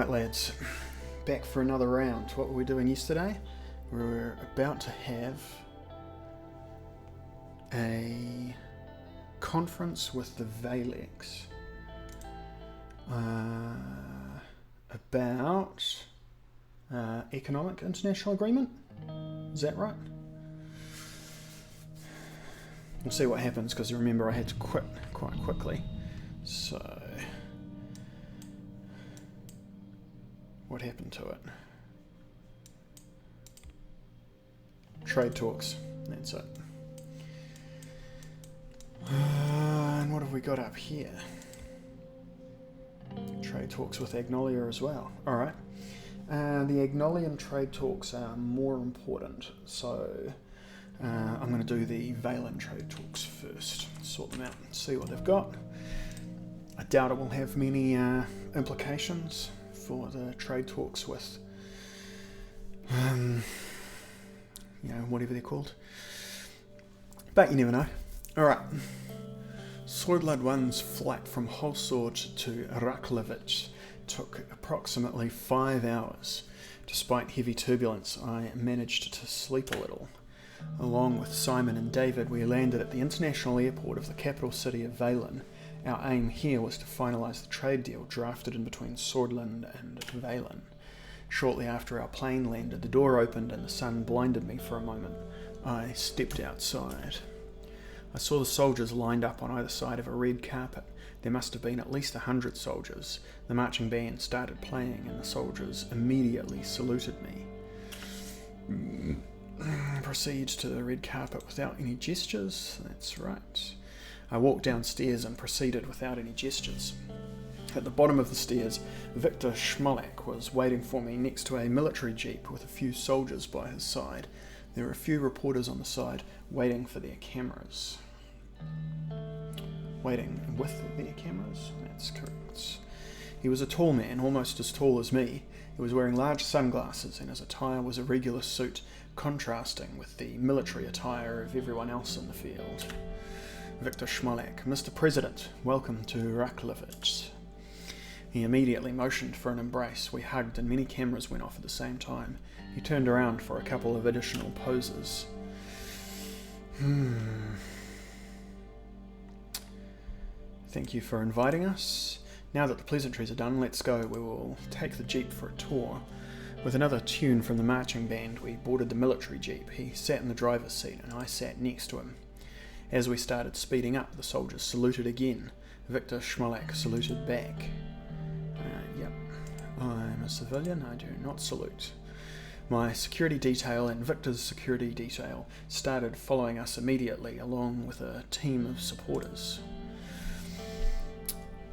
Alright lads, back for another round. What were we doing yesterday? We were about to have a conference with the Valex about economic international agreement. Is that right? We'll see what happens, because you remember I had to quit quite quickly. So, what happened to it? Trade talks. That's it. And what have we got up here? Trade talks with Agnolia as well. Alright. The Agnolian trade talks are more important, so I'm going to do the Valen trade talks first. Sort them out and see what they've got. I doubt it will have many implications for the trade talks with, whatever they're called. But you never know. Alright. Swordlad 1's flight from Holsord to Raklovich took approximately 5 hours. Despite heavy turbulence, I managed to sleep a little. Along with Simon and David, we landed at the international airport of the capital city of Valen. Our aim here was to finalise the trade deal drafted in between Swordland and Valen. Shortly after our plane landed, the door opened and the sun blinded me for a moment. I stepped outside. I saw the soldiers lined up on either side of a red carpet. There must have been at least 100 soldiers. The marching band started playing and the soldiers immediately saluted me. Proceed to the red carpet without any gestures. That's right. I walked downstairs and proceeded without any gestures. At the bottom of the stairs, Victor Schmolek was waiting for me next to a military jeep with a few soldiers by his side. There were a few reporters on the side waiting for their cameras. Waiting with their cameras? That's correct. He was a tall man, almost as tall as me. He was wearing large sunglasses and his attire was a regular suit, contrasting with the military attire of everyone else in the field. Victor Schmolek, Mr. President, welcome to Raklovich. He immediately motioned for an embrace. We hugged and many cameras went off at the same time. He turned around for a couple of additional poses. Thank you for inviting us. Now that the pleasantries are done, let's go. We will take the jeep for a tour. With another tune from the marching band, we boarded the military jeep. He sat in the driver's seat and I sat next to him. As we started speeding up, the soldiers saluted again. Victor Schmolek saluted back. Yep, I'm a civilian, I do not salute. My security detail and Victor's security detail started following us immediately, along with a team of supporters.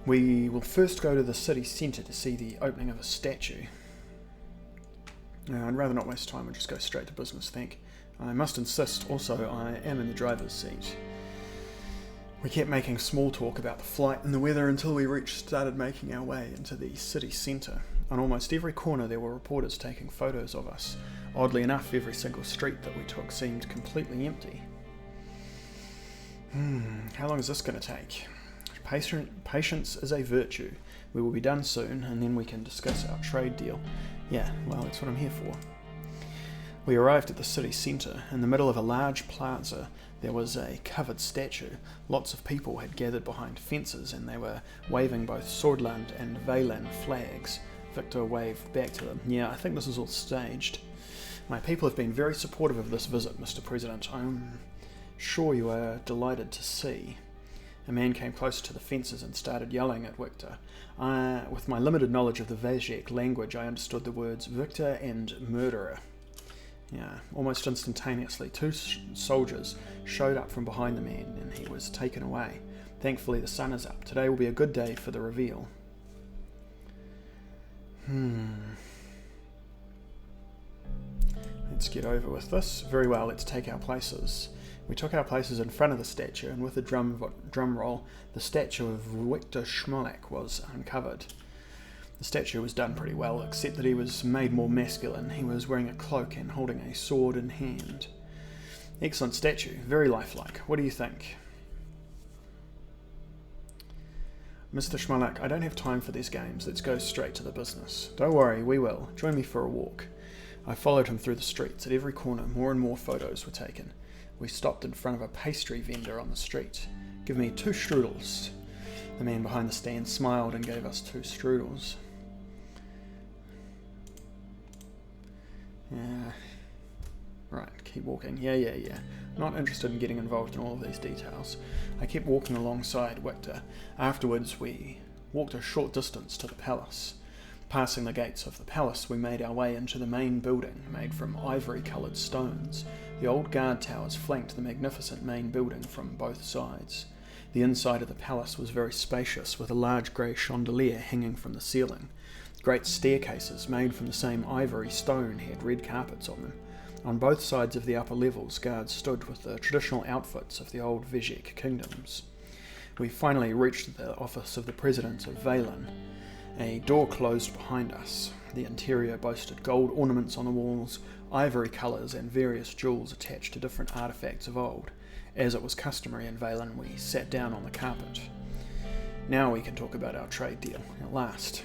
We will first go to the city centre to see the opening of a statue. I'd rather not waste time and just go straight to business, thank. I must insist also I am in the driver's seat. We kept making small talk about the flight and the weather until we started making our way into the city centre. On almost every corner there were reporters taking photos of us. Oddly enough, every single street that we took seemed completely empty. How long is this going to take? Patience is a virtue. We will be done soon and then we can discuss our trade deal. Yeah, well, that's what I'm here for. We arrived at the city centre. In the middle of a large plaza there was a covered statue. Lots of people had gathered behind fences and they were waving both Swordland and Valen flags. Victor waved back to them. Yeah, I think this is all staged. My people have been very supportive of this visit, Mr. President. I'm sure you are delighted to see. A man came closer to the fences and started yelling at Victor. With my limited knowledge of the Vajek language, I understood the words Victor and murderer. Yeah, almost instantaneously, 2 soldiers showed up from behind the man and he was taken away. Thankfully the sun is up. Today will be a good day for the reveal. Let's get over with this. Very well, let's take our places. We took our places in front of the statue and with a drum roll, the statue of Victor Schmolek was uncovered. The statue was done pretty well, except that he was made more masculine. He was wearing a cloak and holding a sword in hand. Excellent statue, very lifelike. What do you think? Mr. Schmalak, I don't have time for these games. Let's go straight to the business. Don't worry, we will. Join me for a walk. I followed him through the streets. At every corner, more and more photos were taken. We stopped in front of a pastry vendor on the street. Give me 2 strudels. The man behind the stand smiled and gave us 2 strudels. Right, keep walking. Yeah. Not interested in getting involved in all of these details. I kept walking alongside Victor. Afterwards, we walked a short distance to the palace. Passing the gates of the palace, we made our way into the main building, made from ivory-coloured stones. The old guard towers flanked the magnificent main building from both sides. The inside of the palace was very spacious, with a large grey chandelier hanging from the ceiling. Great staircases, made from the same ivory stone, had red carpets on them. On both sides of the upper levels, guards stood with the traditional outfits of the old Vizhek kingdoms. We finally reached the office of the President of Valen. A door closed behind us. The interior boasted gold ornaments on the walls, ivory colours, and various jewels attached to different artefacts of old. As it was customary in Valen, we sat down on the carpet. Now we can talk about our trade deal, at last.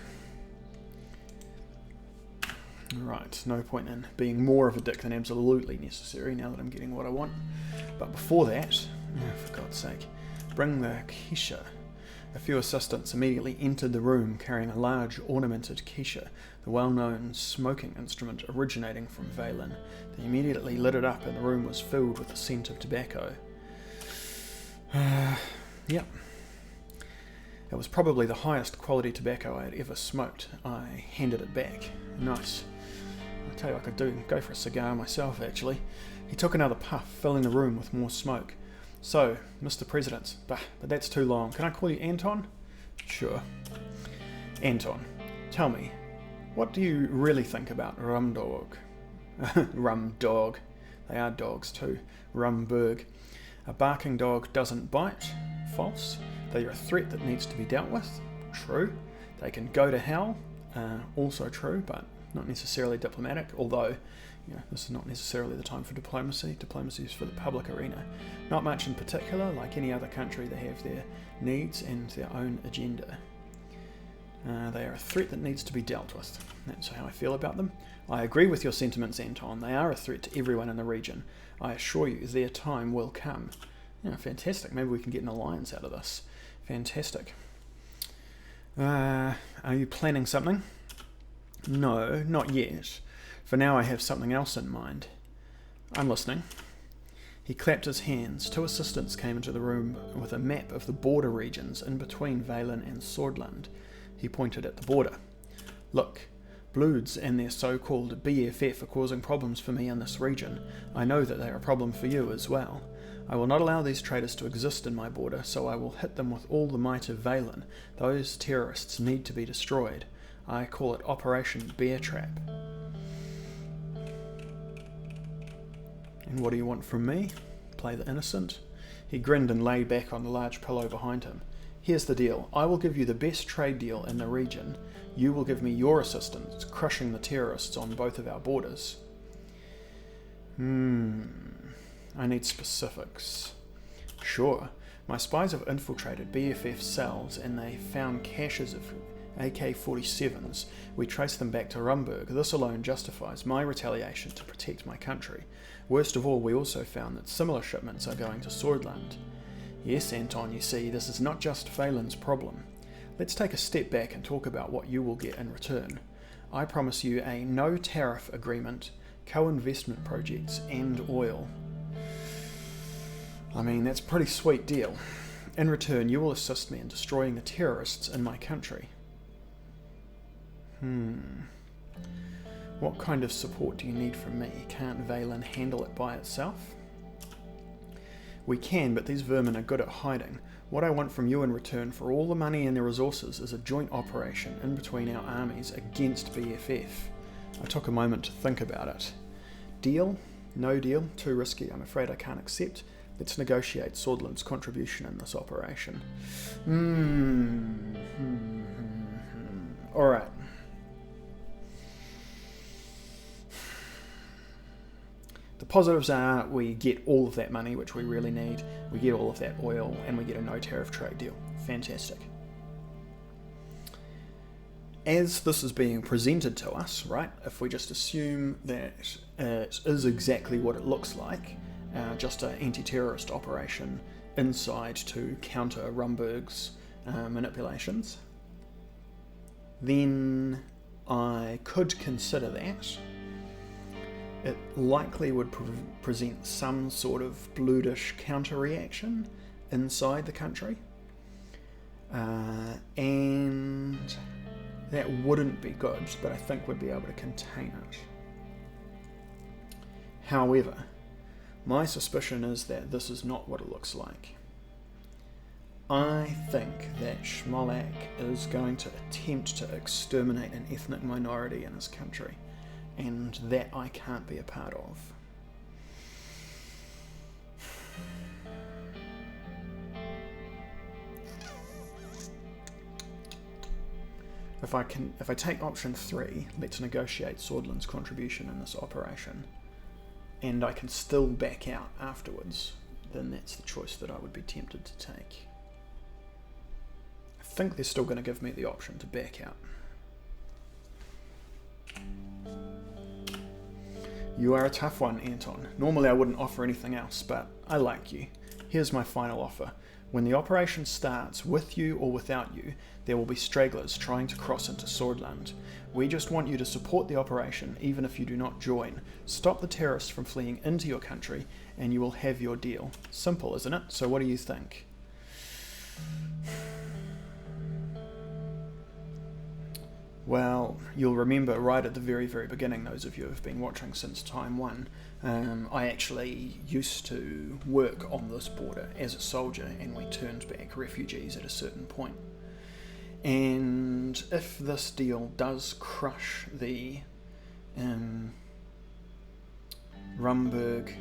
Right, no point in being more of a dick than absolutely necessary now that I'm getting what I want. But before that, for God's sake, bring the quiche. A few assistants immediately entered the room carrying a large ornamented quiche, the well-known smoking instrument originating from Valen. They immediately lit it up and the room was filled with the scent of tobacco. Yep. It was probably the highest quality tobacco I had ever smoked. I handed it back. Nice. I tell you, I could go for a cigar myself, actually. He took another puff, filling the room with more smoke. So, Mr. President, but that's too long. Can I call you Anton? Sure. Anton, tell me, what do you really think about Rumdog? Rumdog. They are dogs too. Rumberg. A barking dog doesn't bite. False. They are a threat that needs to be dealt with. True. They can go to hell. Also true, but not necessarily diplomatic, although this is not necessarily the time for diplomacy. Diplomacy is for the public arena. Not much in particular. Like any other country, they have their needs and their own agenda. They are a threat that needs to be dealt with. That's how I feel about them. I agree with your sentiments, Anton. They are a threat to everyone in the region. I assure you, their time will come. Fantastic. Maybe we can get an alliance out of this. Fantastic. Are you planning something? No, not yet. For now I have something else in mind. I'm listening. He clapped his hands. 2 assistants came into the room with a map of the border regions in between Valen and Swordland. He pointed at the border. Look, Bloods and their so-called BFF are causing problems for me in this region. I know that they are a problem for you as well. I will not allow these traitors to exist in my border, so I will hit them with all the might of Valen. Those terrorists need to be destroyed. I call it Operation Bear Trap. And what do you want from me? Play the innocent? He grinned and lay back on the large pillow behind him. Here's the deal. I will give you the best trade deal in the region. You will give me your assistance, crushing the terrorists on both of our borders. I need specifics. Sure. My spies have infiltrated BFF cells and they found caches of AK-47s. We traced them back to Rumberg. This alone justifies my retaliation to protect my country. Worst of all, we also found that similar shipments are going to Swordland. Yes, Anton, you see, this is not just Valen's problem. Let's take a step back and talk about what you will get in return. I promise you a no-tariff agreement, co-investment projects, and oil. I mean, that's a pretty sweet deal. In return, you will assist me in destroying the terrorists in my country. What kind of support do you need from me? Can't Valen handle it by itself? We can, but these vermin are good at hiding. What I want from you in return for all the money and the resources is a joint operation in between our armies against BFF. I took a moment to think about it. Deal? No deal? Too risky. I'm afraid I can't accept. Let's negotiate Swordland's contribution in this operation. Alright. The positives are we get all of that money, which we really need, we get all of that oil, and we get a no-tariff trade deal. Fantastic. as this is being presented to us, right, if we just assume that it is exactly what it looks like, just an anti-terrorist operation inside to counter Rumberg's manipulations, then I could consider that. It likely would present some sort of bluish counter-reaction inside the country, and that wouldn't be good, but I think we'd be able to contain it. However, my suspicion is that this is not what it looks like. I think that Schmolak is going to attempt to exterminate an ethnic minority in his country, and that I can't be a part of. If I take option 3, let's negotiate Swordland's contribution in this operation, and I can still back out afterwards, then that's the choice that I would be tempted to take. I think they're still going to give me the option to back out. You are a tough one, Anton. Normally I wouldn't offer anything else, but I like you. Here's my final offer. When the operation starts, with you or without you, there will be stragglers trying to cross into Swordland. We just want you to support the operation, even if you do not join. Stop the terrorists from fleeing into your country, and you will have your deal. Simple, isn't it? So what do you think? Well, you'll remember right at the very, very beginning, those of you who have been watching since time one, I actually used to work on this border as a soldier, and we turned back refugees at a certain point. And if this deal does crush the Rumberg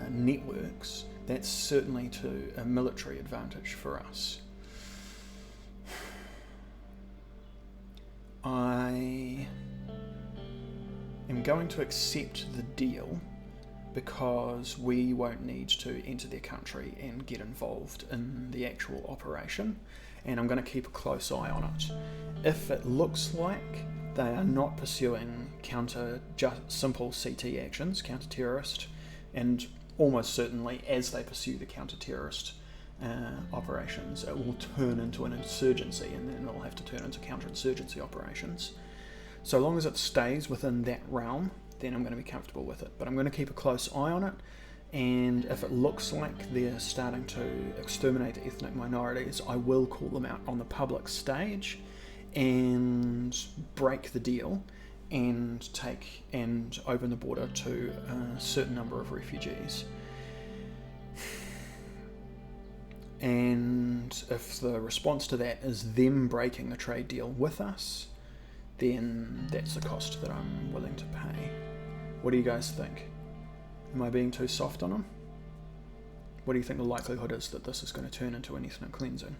networks, that's certainly to a military advantage for us. I am going to accept the deal because we won't need to enter their country and get involved in the actual operation, and I'm going to keep a close eye on it. If it looks like they are not pursuing simple CT actions, counter-terrorist, and almost certainly as they pursue the counter-terrorist operations, it will turn into an insurgency, and then it'll have to turn into counterinsurgency operations. So long as it stays within that realm, then I'm going to be comfortable with it. But I'm going to keep a close eye on it, and if it looks like they're starting to exterminate the ethnic minorities, I will call them out on the public stage and break the deal and open the border to a certain number of refugees. And if the response to that is them breaking the trade deal with us, then that's the cost that I'm willing to pay. What do you guys think? Am I being too soft on them? What do you think the likelihood is that this is going to turn into an ethnic cleansing?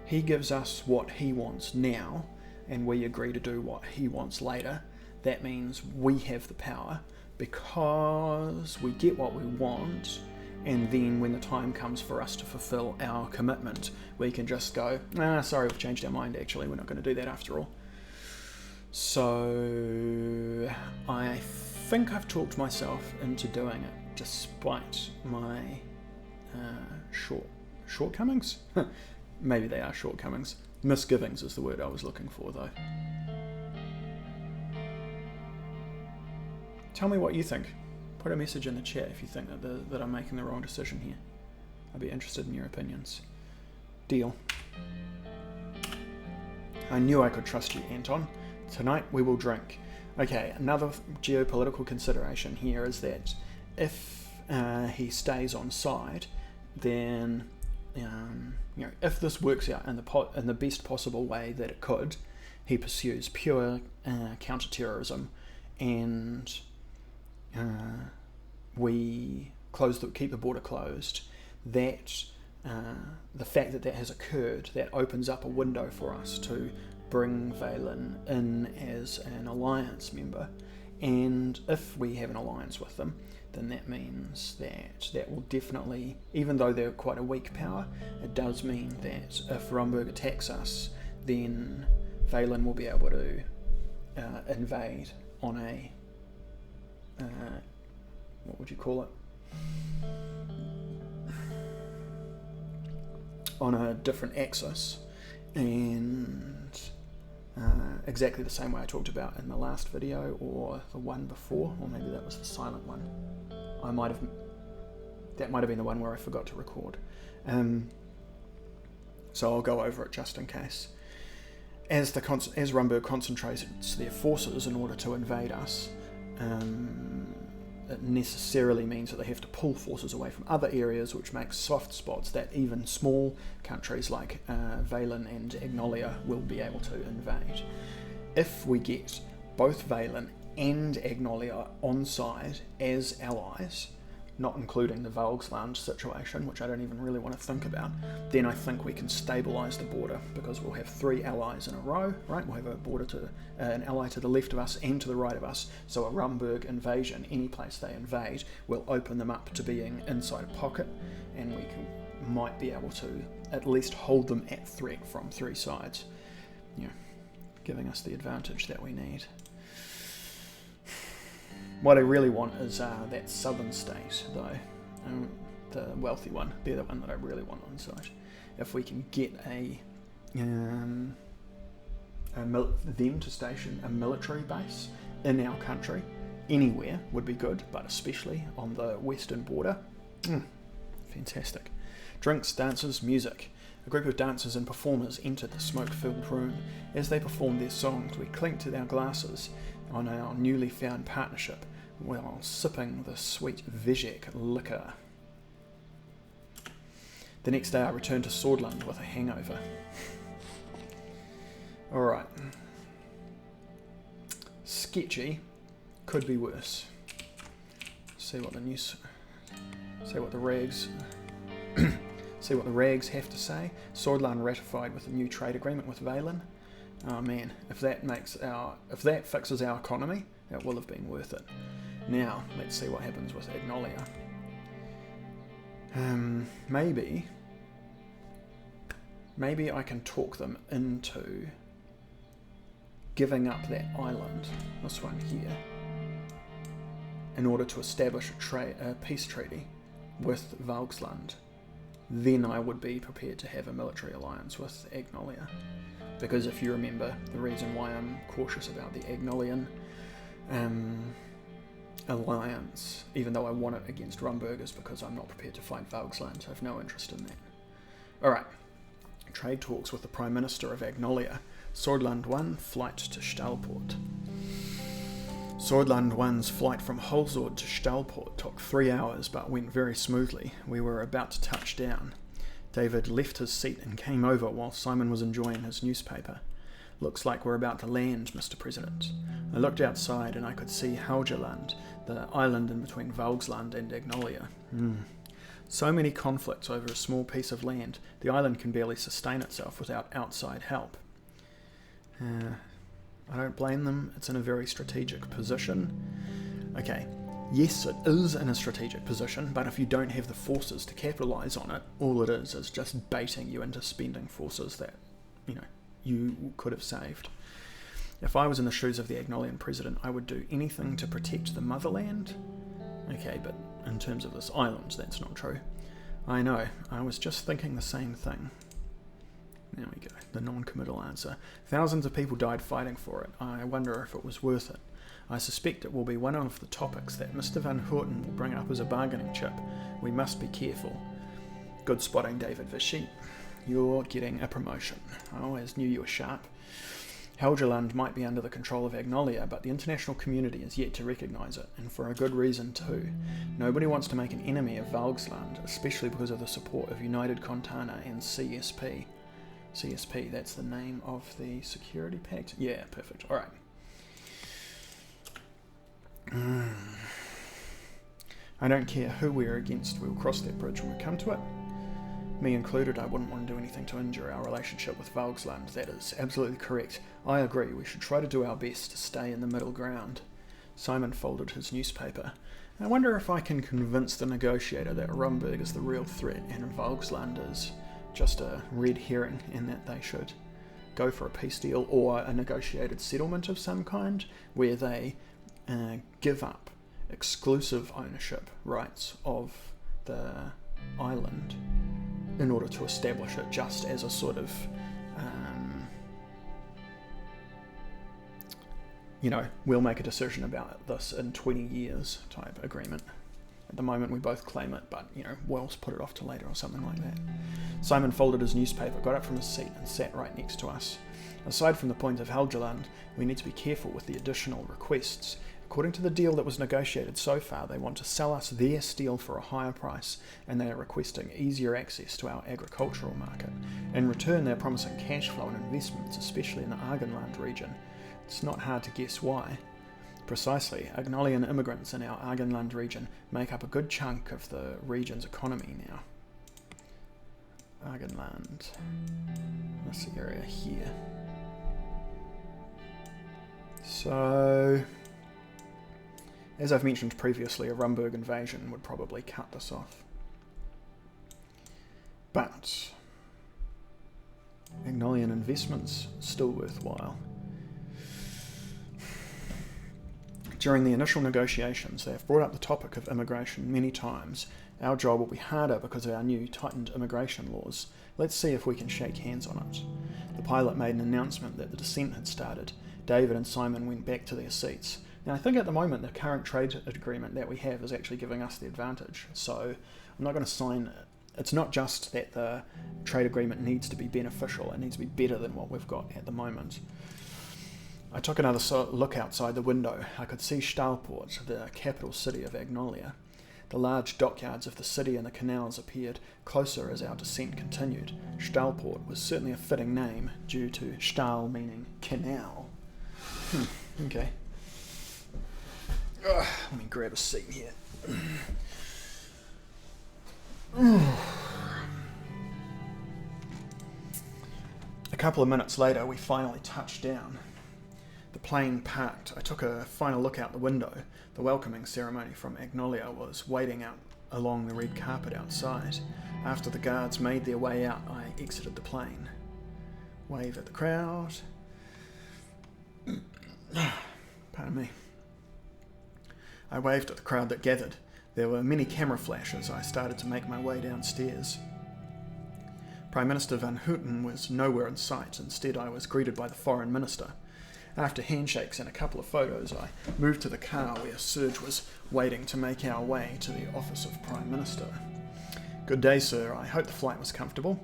He gives us what he wants now, and we agree to do what he wants later. That means we have the power, because we get what we want, and then when the time comes for us to fulfill our commitment, we can just go, sorry, we've changed our mind, actually, we're not going to do that after all. So I think I've talked myself into doing it, despite my shortcomings? Maybe they are shortcomings. Misgivings is the word I was looking for, though. Tell me what you think. Put a message in the chat if you think that I'm making the wrong decision here. I'd be interested in your opinions. Deal. I knew I could trust you, Anton. Tonight we will drink. Okay, another geopolitical consideration here is that if he stays on side, then if this works out in the best possible way that it could, he pursues pure counter-terrorism, and we keep the border closed. That the fact that has occurred, that opens up a window for us to bring Valen in as an alliance member, and if we have an alliance with them, then that means that will definitely, even though they're quite a weak power, it does mean that if Rumburg attacks us, then Valen will be able to invade on a, what would you call it? On a different axis, and exactly the same way I talked about in the last video, or the one before, or maybe that was the silent one. That might have been the one where I forgot to record. So I'll go over it just in case. As Rumburg concentrates their forces in order to invade us, it necessarily means that they have to pull forces away from other areas, which makes soft spots that even small countries like Valen and Agnolia will be able to invade. If we get both Valen and Agnolia on side as allies, not including the Valgsland situation, which I don't even really want to think about, then I think we can stabilise the border, because we'll have 3 allies in a row, right? We'll have a border to an ally to the left of us and to the right of us, so a Rumburg invasion, any place they invade, will open them up to being inside a pocket, and we might be able to at least hold them at threat from 3 sides, giving us the advantage that we need. What I really want is that southern state, though, the wealthy one. They're the one that I really want on site. If we can get them to station a military base in our country, anywhere would be good, but especially on the western border. Fantastic. Drinks, dances, music. A group of dancers and performers enter the smoke-filled room. As they perform their songs, we clinked our glasses on our newly found partnership while sipping the sweet Vizek liquor. The next day I returned to Swordland with a hangover. Alright. Sketchy. Could be worse. See what the rags have to say. Swordland ratified with a new trade agreement with Valen. Oh man, if that fixes our economy, it will have been worth it. Now, let's see what happens with Agnolia. Maybe I can talk them into giving up that island, this one here, in order to establish a peace treaty with Valgsland. Then I would be prepared to have a military alliance with Agnolia. Because if you remember, the reason why I'm cautious about the Agnolian alliance, even though I want it against Rumburg, is because I'm not prepared to fight Valgsland. I have no interest in that. Alright. Trade talks with the Prime Minister of Agnolia. Swordland 1, flight to Stahlport. Swordland 1's flight from Holzord to Stahlport took 3 hours, but went very smoothly. We were about to touch down. David left his seat and came over while Simon was enjoying his newspaper. Looks like we're about to land, Mr. President. I looked outside and I could see Helgeland, the island in between Valgsland and Agnolia. So many conflicts over a small piece of land. The island can barely sustain itself without outside help. I don't blame them. It's in a very strategic position. Okay, yes, it is in a strategic position, but if you don't have the forces to capitalise on it, all it is just baiting you into spending forces that, you could have saved. If I was in the shoes of the Agnolian president, I would do anything to protect the motherland. Okay, but in terms of this island, that's not true. I know, I was just thinking the same thing. There we go, the non-committal answer. Thousands of people died fighting for it. I wonder if it was worth it. I suspect it will be one of the topics that Mr. Van Houten will bring up as a bargaining chip. We must be careful. Good spotting, David Vichy. You're getting a promotion. I always knew you were sharp. Helgeland might be under the control of Agnolia, but the international community is yet to recognise it, and for a good reason too. Nobody wants to make an enemy of Valgsland, especially because of the support of United Contana and CSP. CSP, that's the name of the security pact? Yeah, perfect. Alright. I don't care who we're against, we'll cross that bridge when we come to it. Me included, I wouldn't want to do anything to injure our relationship with Valgsland. That is absolutely correct. I agree, we should try to do our best to stay in the middle ground. Simon folded his newspaper. I wonder if I can convince the negotiator that Rumburg is the real threat and Volksland is just a red herring and that they should go for a peace deal or a negotiated settlement of some kind where they give up exclusive ownership rights of the island in order to establish it just as a sort of we'll make a decision about this in 20 years type agreement. At the moment we both claim it, but Wells put it off to later or something like that. Simon folded his newspaper, got up from his seat and sat right next to us. Aside from the point of Helgeland, we need to be careful with the additional requests. According to the deal that was negotiated so far, they want to sell us their steel for a higher price, and they are requesting easier access to our agricultural market. In return, they're promising cash flow and investments, especially in the Argenland region. It's not hard to guess why. Precisely, Agnolian immigrants in our Argenland region make up a good chunk of the region's economy now. Argenland. This area here. So, as I've mentioned previously, a Rumburg invasion would probably cut this off. But Agnolian investments, still worthwhile. During the initial negotiations, they have brought up the topic of immigration many times. Our job will be harder because of our new tightened immigration laws. Let's see if we can shake hands on it. The pilot made an announcement that the descent had started. David and Simon went back to their seats. Now, I think at the moment the current trade agreement that we have is actually giving us the advantage. So I'm not going to sign it. It's not just that the trade agreement needs to be beneficial, it needs to be better than what we've got at the moment. I took another look outside the window. I could see Stahlport, the capital city of Agnolia. The large dockyards of the city and the canals appeared closer as our descent continued. Stahlport was certainly a fitting name, due to Stahl meaning canal. Okay. Let me grab a seat here. A couple of minutes later, we finally touched down. The plane parked. I took a final look out the window. The welcoming ceremony from Agnolia was waiting out along the red carpet outside. After the guards made their way out, I exited the plane. Wave at the crowd. Pardon me. I waved at the crowd that gathered. There were many camera flashes. I started to make my way downstairs. Prime Minister Van Houten was nowhere in sight. Instead, I was greeted by the Foreign Minister. After handshakes and a couple of photos, I moved to the car where Serge was waiting to make our way to the office of Prime Minister. Good day, sir. I hope the flight was comfortable.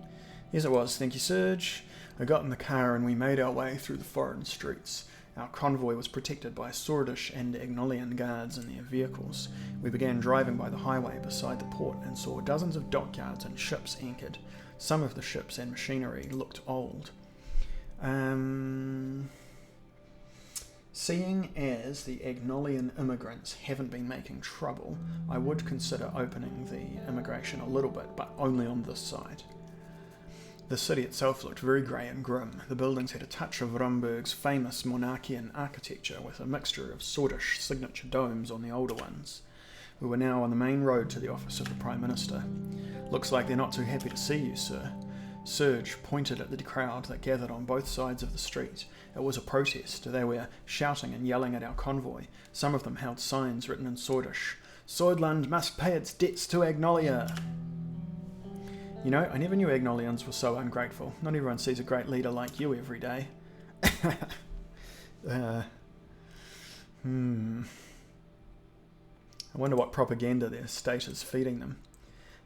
Yes, it was. Thank you, Serge. I got in the car and we made our way through the foreign streets. Our convoy was protected by Swordish and Agnolian guards in their vehicles. We began driving by the highway beside the port and saw dozens of dockyards and ships anchored. Some of the ships and machinery looked old. Seeing as the Agnolian immigrants haven't been making trouble, I would consider opening the immigration a little bit, but only on this side. The city itself looked very grey and grim. The buildings had a touch of Rumburg's famous monarchian architecture, with a mixture of Swordish signature domes on the older ones. We were now on the main road to the office of the Prime Minister. Looks like they're not too happy to see you, sir. Serge pointed at the crowd that gathered on both sides of the street. It was a protest. They were shouting and yelling at our convoy. Some of them held signs written in Swordish. Swordland must pay its debts to Agnolia. You know, I never knew Agnolians were so ungrateful. Not everyone sees a great leader like you every day. I wonder what propaganda their state is feeding them.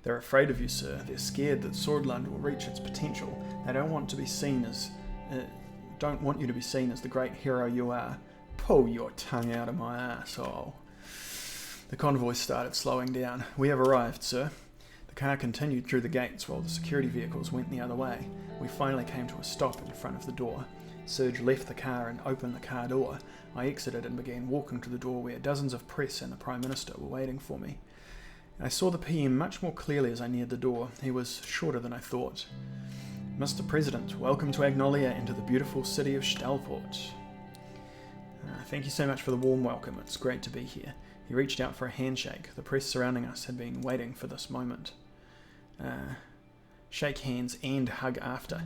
They're afraid of you, sir. They're scared that Swordland will reach its potential. They don't want you to be seen as the great hero you are. Pull your tongue out of my arsehole. The convoy started slowing down. We have arrived, sir. The car continued through the gates while the security vehicles went the other way. We finally came to a stop in front of the door. Serge left the car and opened the car door. I exited and began walking to the door where dozens of press and the Prime Minister were waiting for me. I saw the PM much more clearly as I neared the door. He was shorter than I thought. Mr. President, welcome to Agnolia and to the beautiful city of Stahlport. Thank you so much for the warm welcome. It's great to be here. He reached out for a handshake. The press surrounding us had been waiting for this moment. Shake hands and hug after.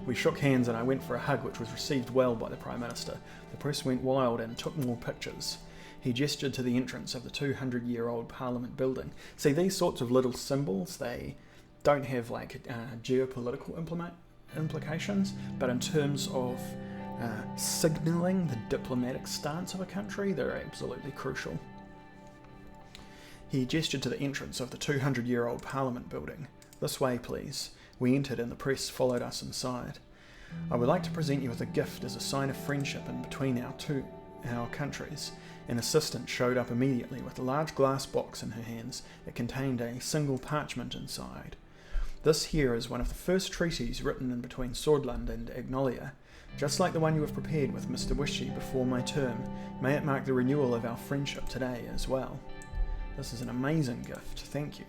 We shook hands and I went for a hug, which was received well by the Prime Minister. The press went wild and took more pictures. He gestured to the entrance of the 200-year-old Parliament building. See, these sorts of little symbols, they don't have like geopolitical implications, but in terms of signalling the diplomatic stance of a country, they're absolutely crucial. He gestured to the entrance of the 200-year-old Parliament building. This way, please. We entered and the press followed us inside. I would like to present you with a gift as a sign of friendship in between our countries. An assistant showed up immediately with a large glass box in her hands. It contained a single parchment inside. This here is one of the first treaties written in between Swordland and Agnolia. Just like the one you have prepared with Mr. Wishy before my term, may it mark the renewal of our friendship today as well. This is an amazing gift, thank you.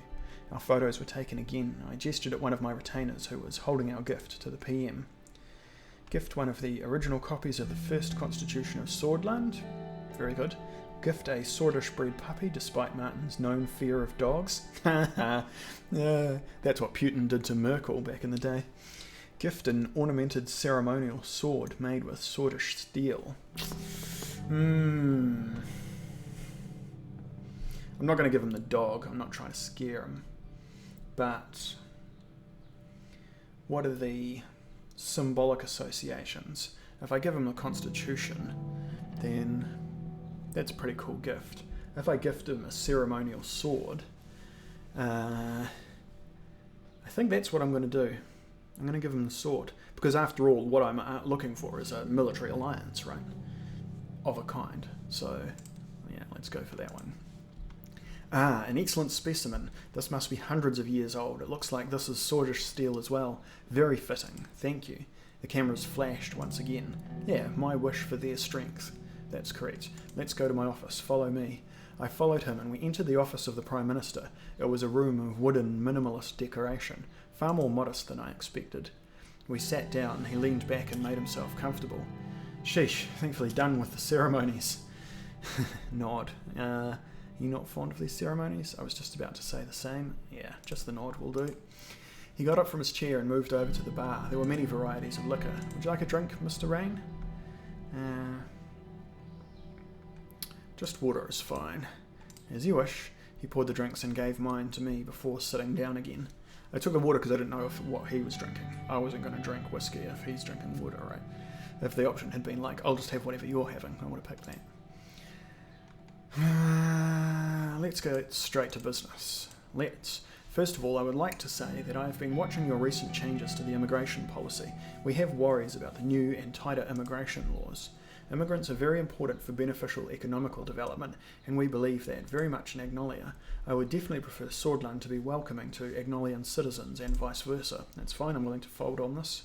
Our photos were taken again. I gestured at one of my retainers who was holding our gift to the PM. Gift one of the original copies of the first constitution of Swordland. Very good. Gift a Swordish bred puppy despite Martin's known fear of dogs. That's what Putin did to Merkel back in the day. Gift an ornamented ceremonial sword made with Swordish steel. I'm not going to give him the dog. I'm not trying to scare him. But what are the symbolic associations? If I give him the Constitution, then that's a pretty cool gift. If I gift him a ceremonial sword, I think that's what I'm going to do. I'm going to give him the sword. Because after all, what I'm looking for is a military alliance, right? Of a kind. So, yeah, let's go for that one. An excellent specimen. This must be hundreds of years old. It looks like this is Swordish steel as well. Very fitting. Thank you. The cameras flashed once again. Yeah, my wish for their strength. That's correct. Let's go to my office. Follow me. I followed him and we entered the office of the Prime Minister. It was a room of wooden minimalist decoration, far more modest than I expected. We sat down. He leaned back and made himself comfortable. Sheesh, thankfully done with the ceremonies. Nod. You not fond of these ceremonies? I was just about to say the same. Yeah, just the nod will do. He got up from his chair and moved over to the bar. There were many varieties of liquor. Would you like a drink, Mr. Rain? Just water is fine. As you wish. He poured the drinks and gave mine to me before sitting down again. I took the water because I didn't know what he was drinking. I wasn't going to drink whiskey if he's drinking water, right? If the option had been like, I'll just have whatever you're having, I would have picked that. Let's go straight to business. First of all, I would like to say that I have been watching your recent changes to the immigration policy. We have worries about the new and tighter immigration laws. Immigrants are very important for beneficial economical development, and we believe that very much in Agnolia. I would definitely prefer Swordland to be welcoming to Agnolian citizens and vice versa. That's fine, I'm willing to fold on this.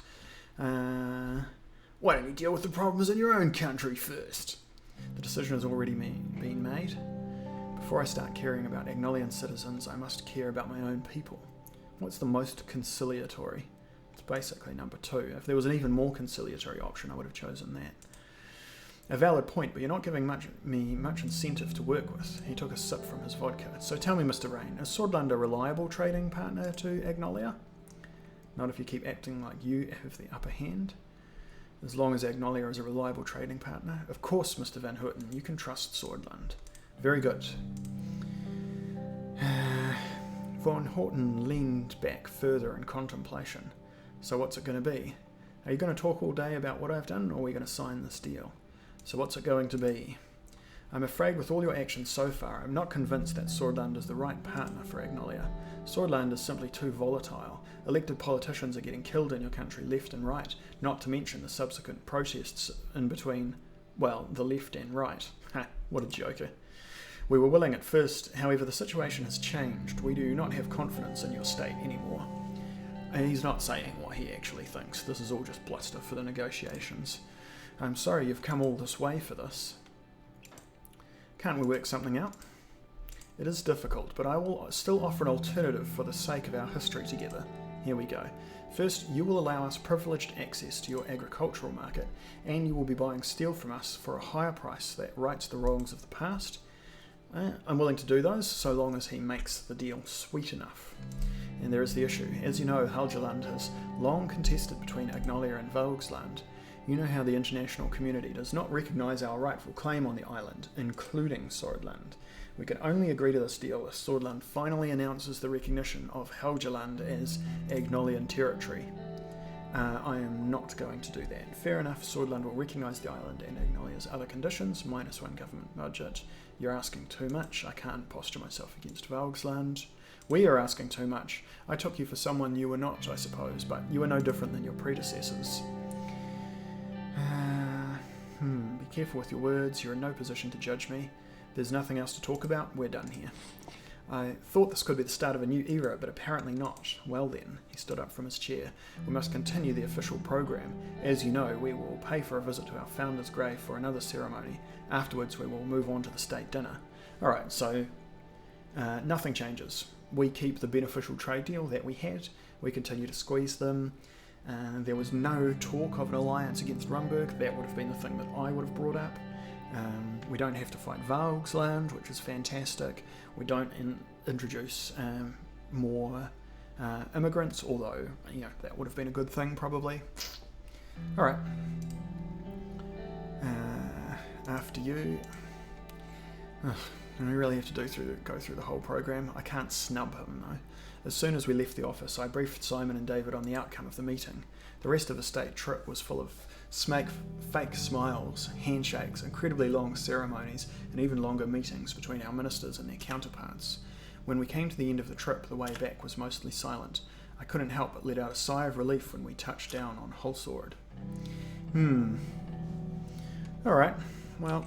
Why don't you deal with the problems in your own country first? The decision has already been made. Before I start caring about Agnolian citizens, I must care about my own people. What's the most conciliatory? It's basically number 2. If there was an even more conciliatory option, I would have chosen that. A valid point, but you're not giving me much incentive to work with. He took a sip from his vodka. So tell me, Mr. Rain, is Swordland a reliable trading partner to Agnolia? Not if you keep acting like you have the upper hand. As long as Agnolia is a reliable trading partner. Of course, Mr. Van Houten, you can trust Swordland. Very good. Van Houten leaned back further in contemplation. So what's it going to be? Are you going to talk all day about what I've done, or are we going to sign this deal? So what's it going to be? I'm afraid with all your actions so far, I'm not convinced that Swordland is the right partner for Agnolia. Swordland is simply too volatile. Elected politicians are getting killed in your country left and right, not to mention the subsequent protests in between, well, the left and right. Ha, what a joker. We were willing at first, however the situation has changed. We do not have confidence in your state anymore. He's not saying what he actually thinks. This is all just bluster for the negotiations. I'm sorry you've come all this way for this. Can't we work something out? It is difficult, but I will still offer an alternative for the sake of our history together. Here we go. First, you will allow us privileged access to your agricultural market, and you will be buying steel from us for a higher price that rights the wrongs of the past. I'm willing to do those so long as he makes the deal sweet enough. And there is the issue. As you know, Helgeland has long contested between Agnolia and Valgsland. You know how the international community does not recognise our rightful claim on the island, including Swordland. We can only agree to this deal if Swordland finally announces the recognition of Helgeland as Agnolian territory. I am not going to do that. Fair enough, Swordland will recognise the island and Agnolia's other conditions, -1 government budget. You're asking too much. I can't posture myself against Valgsland. We are asking too much. I took you for someone you were not, I suppose, but you are no different than your predecessors. Be careful with your words. You're in no position to judge me. There's nothing else to talk about. We're done here. I thought this could be the start of a new era, but apparently not. Well then, he stood up from his chair. We must continue the official program. As you know, we will pay for a visit to our founder's grave for another ceremony. Afterwards, we will move on to the state dinner. Alright, so nothing changes. We keep the beneficial trade deal that we had. We continue to squeeze them. There was no talk of an alliance against Rumburg. That would have been the thing that I would have brought up. We don't have to fight Valgsland, which is fantastic. We don't introduce more immigrants, although that would have been a good thing probably. Alright. After you. And we really have to go through the whole program. I can't snub him though. As soon as we left the office, I briefed Simon and David on the outcome of the meeting. The rest of the state trip was full of fake smiles, handshakes, incredibly long ceremonies, and even longer meetings between our ministers and their counterparts. When we came to the end of the trip, the way back was mostly silent. I couldn't help but let out a sigh of relief when we touched down on Holsword. Alright, well,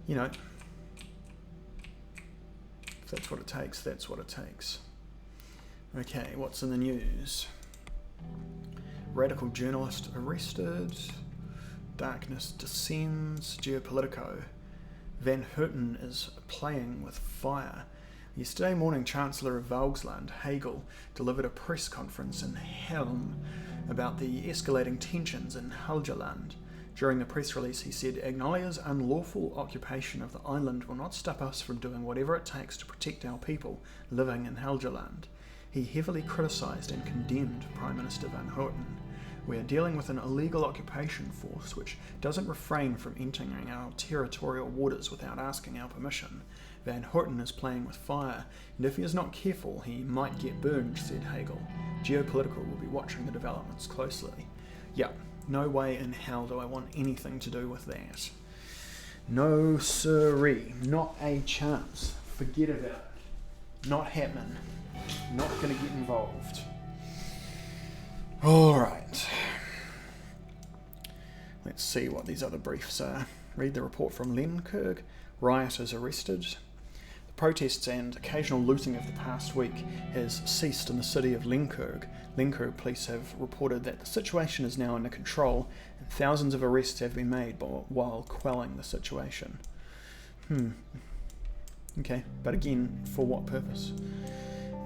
if that's what it takes, that's what it takes. Okay, what's in the news? Radical journalist arrested. Darkness descends. Geopolitico. Van Houten is playing with fire. Yesterday morning, Chancellor of Valgsland, Hegel, delivered a press conference in Helm about the escalating tensions in Helgeland. During the press release, he said, Agnolia's unlawful occupation of the island will not stop us from doing whatever it takes to protect our people living in Helgeland. He heavily criticised and condemned Prime Minister Van Houten. We are dealing with an illegal occupation force which doesn't refrain from entering our territorial waters without asking our permission. Van Houten is playing with fire, and if he is not careful, he might get burned, said Hegel. Geopolitical will be watching the developments closely. Yeah, no way in hell do I want anything to do with that. No siree, not a chance. Forget about it. Not happening. Not going to get involved. Alright. Let's see what these other briefs are. Read the report from Lenkirk. Rioters arrested. The protests and occasional looting of the past week has ceased in the city of Lenkirk. Lenkirk police have reported that the situation is now under control and thousands of arrests have been made while quelling the situation. Okay, but again, for what purpose?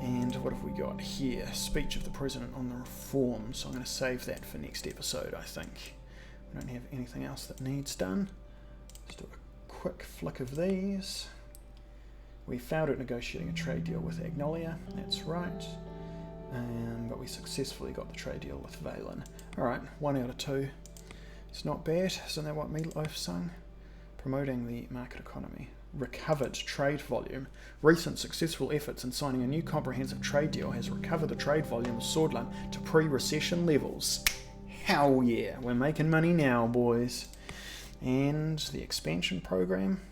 And what have we got here? Speech of the President on the reform. So I'm going to save that for next episode, I think. We don't have anything else that needs done. Let's do a quick flick of these. We failed at negotiating a trade deal with Agnolia. That's right. But we successfully got the trade deal with Valen. Alright, 1 out of 2. It's not bad. Isn't that what Meatloaf sung? Promoting the market economy. Recovered trade volume. Recent successful efforts in signing a new comprehensive trade deal has recovered the trade volume of Swordland to pre-recession levels. Hell yeah, we're making money now, boys. And the expansion program.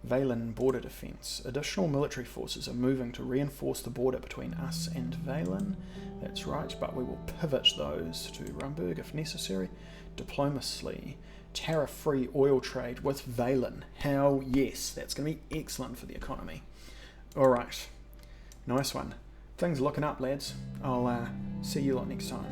Valen border defence. Additional military forces are moving to reinforce the border between us and Valen. That's right, but we will pivot those to Rumburg if necessary. Diplomacy. Tariff-free oil trade with Valen. Hell yes, that's going to be excellent for the economy. Alright, nice one. Things are looking up, lads. I'll see you lot next time.